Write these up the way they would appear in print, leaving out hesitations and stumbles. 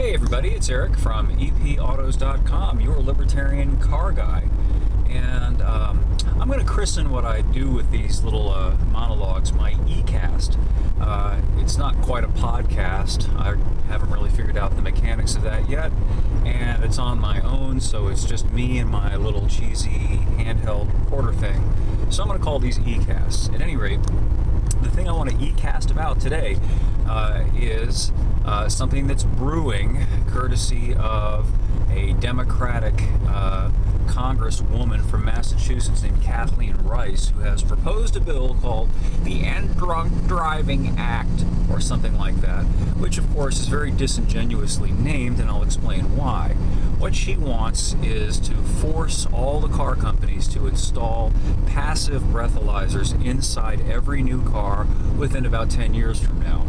Hey everybody, it's Eric from epautos.com, your libertarian car guy. And I'm going to christen what I do with these little monologues my e-cast. It's not quite a podcast. I haven't really figured out the mechanics of that yet. And it's on my own, so it's just me and my little cheesy handheld recorder thing. So I'm going to call these e-casts. At any rate, the thing I want to e-cast about today is something that's brewing courtesy of a Democratic Congresswoman from Massachusetts named Kathleen Rice, who has proposed a bill called the End Drunk Driving Act, or something like that, which of course is very disingenuously named, and I'll explain why. What she wants is to force all the car companies to install passive breathalyzers inside every new car within about 10 years from now.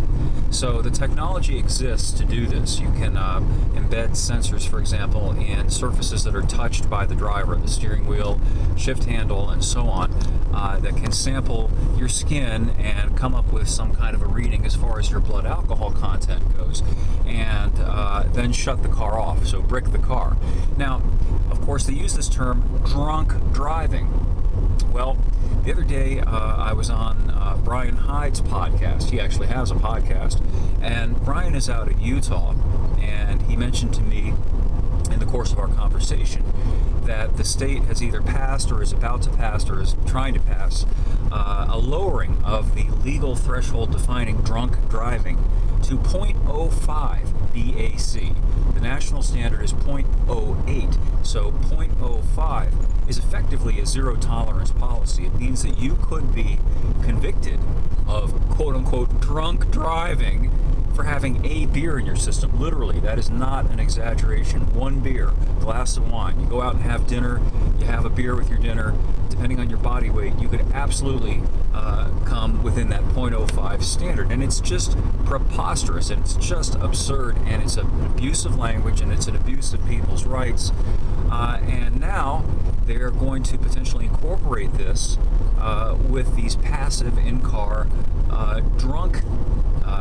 So the technology exists to do this. You can embed sensors, for example, in surfaces that are touched by the driver, the steering wheel, shift handle, and so on, that can sample your skin and come up with some kind of a reading as far as your blood alcohol content goes, and then shut the car off, so brick the car. Now, of course, they use this term drunk driving. Well, the other day I was on Brian Hyde's podcast. He actually has a podcast, and Brian is out at Utah, and he mentioned to me in the course of our conversation that the state has either passed or is about to pass or is trying to pass a lowering of the legal threshold defining drunk driving to 0.05 BAC. The national standard is 0.08, so 0.05 is effectively a zero tolerance policy. It means that you could be convicted of quote-unquote drunk driving for having a beer in your system. Literally, that is not an exaggeration. One beer, glass of wine. You go out and have dinner, you have a beer with your dinner. Depending on your body weight, you could absolutely come within that 0.05 standard. And it's just preposterous, and it's just absurd, and it's an abuse of language, and it's an abuse of people's rights. And now they're going to potentially incorporate this with these passive in-car drunk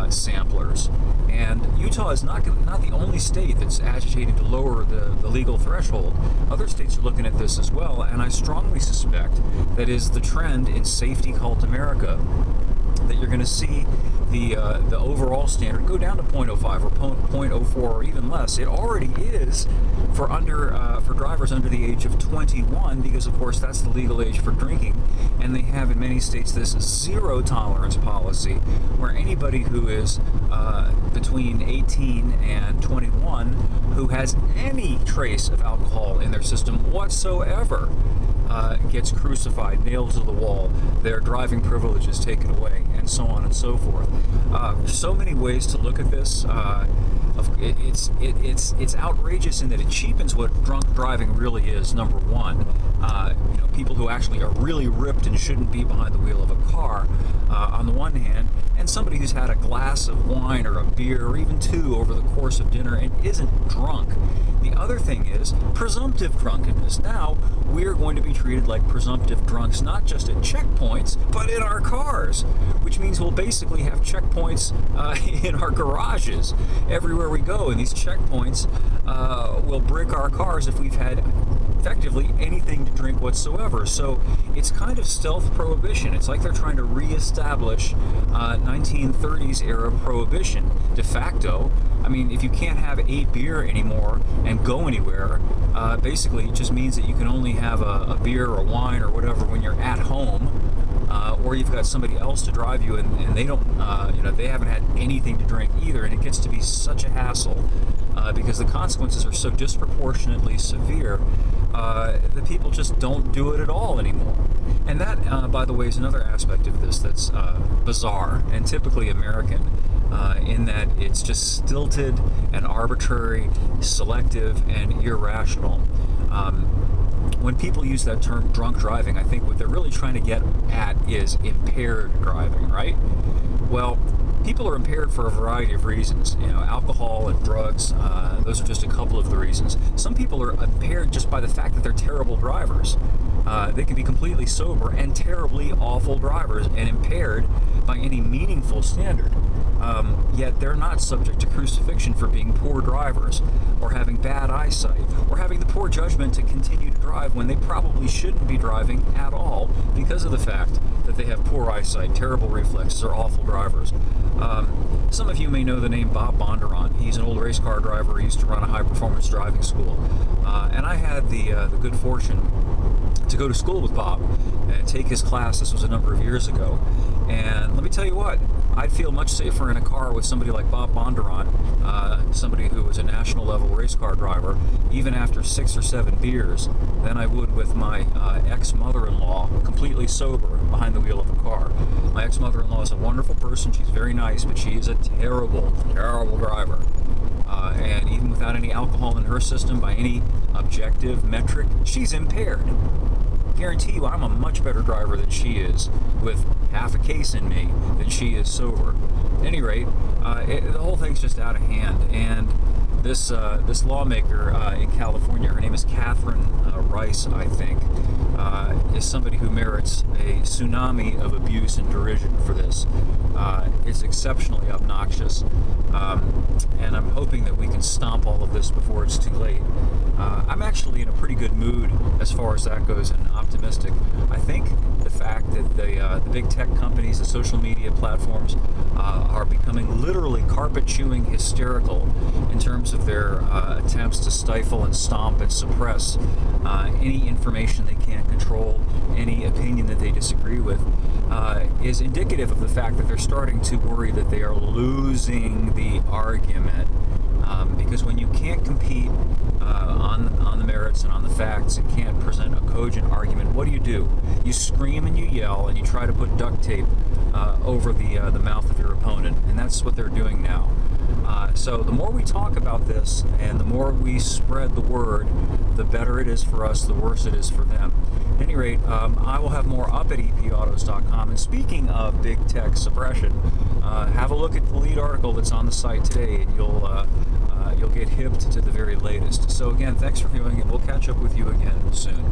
samplers. And Utah is not the only state that's agitating to lower the legal threshold. Other states are looking at this as well, and I strongly suspect that is the trend in safety cult America, that you're going to see the overall standard go down to 0.05 or 0.04 or even less. It already is for drivers under the age of 21, because of course that's the legal age for drinking, and they have in many states this zero tolerance policy where anybody who is between 18 and 21 who has any trace of alcohol in their system whatsoever gets crucified, nailed to the wall, their driving privileges taken away, and so on and so forth. So many ways to look at this. It's outrageous in that it cheapens what drunk driving really is. Number one, people who actually are really ripped and shouldn't be behind the wheel of a car, on the one hand, and somebody who's had a glass of wine or a beer or even two over the course of dinner and isn't drunk. The other thing is presumptive drunkenness. Now we're going to be treated like presumptive drunks, not just at checkpoints, but in our cars, which means we'll basically have checkpoints in our garages everywhere we go, and these checkpoints will brick our cars if we've had effectively anything to drink whatsoever. So it's kind of stealth prohibition. It's like they're trying to reestablish 1930s era prohibition de facto. I mean, if you can't have a beer anymore and go anywhere, basically it just means that you can only have a beer or wine or whatever when you're at home, or you've got somebody else to drive you, and they don't, they haven't had anything to drink either, and it gets to be such a hassle because the consequences are so disproportionately severe that people just don't do it at all anymore. And that, by the way, is another aspect of this that's bizarre and typically American, in that it's just stilted and arbitrary, selective, and irrational. When people use that term drunk driving, I think what they're really trying to get at is impaired driving, right? Well, people are impaired for a variety of reasons. Alcohol and drugs, those are just a couple of the reasons. Some people are impaired just by the fact that they're terrible drivers. They can be completely sober and terribly awful drivers and impaired by any meaningful standard. Yet they're not subject to crucifixion for being poor drivers, or having bad eyesight, or having the poor judgment to continue to drive when they probably shouldn't be driving at all because of the fact that they have poor eyesight, terrible reflexes, or awful drivers. Some of you may know the name Bob Bondurant. He's an old race car driver. He used to run a high-performance driving school. And I had the good fortune to go to school with Bob and take his class. This was a number of years ago. And let me tell you what, I'd feel much safer in a car with somebody like Bob Bondurant, somebody who was a national level race car driver, even after 6 or 7 beers, than I would with my ex-mother-in-law, completely sober, behind the wheel of a car. My ex-mother-in-law is a wonderful person. She's very nice, but she is a terrible, terrible driver. And even without any alcohol in her system, by any objective metric, she's impaired. Guarantee you I'm a much better driver than she is, with half a case in me, than she is sober. At any rate, the whole thing's just out of hand. And this lawmaker in California, her name is Catherine Rice, I think, is somebody who merits a tsunami of abuse and derision for this. It's exceptionally obnoxious, and I'm hoping that we can stomp all of this before it's too late. I'm actually in a pretty good mood as far as that goes, and optimistic. I think the fact that the big tech companies, the social media platforms, are becoming literally carpet-chewing hysterical in terms of their attempts to stifle and stomp and suppress any information they can't control, any opinion that they disagree with, is indicative of the fact that they're starting to worry that they are losing the argument. Because when you can't compete on the merits and on the facts and can't present a cogent argument, what do? You scream and you yell and you try to put duct tape over the mouth of your opponent, and that's what they're doing now. So the more we talk about this and the more we spread the word, the better it is for us, the worse it is for them. At any rate, I will have more up at epautos.com. And speaking of big tech suppression, have a look at the lead article that's on the site today, and you'll get hipped to the very latest. So again, thanks for viewing, and we'll catch up with you again soon.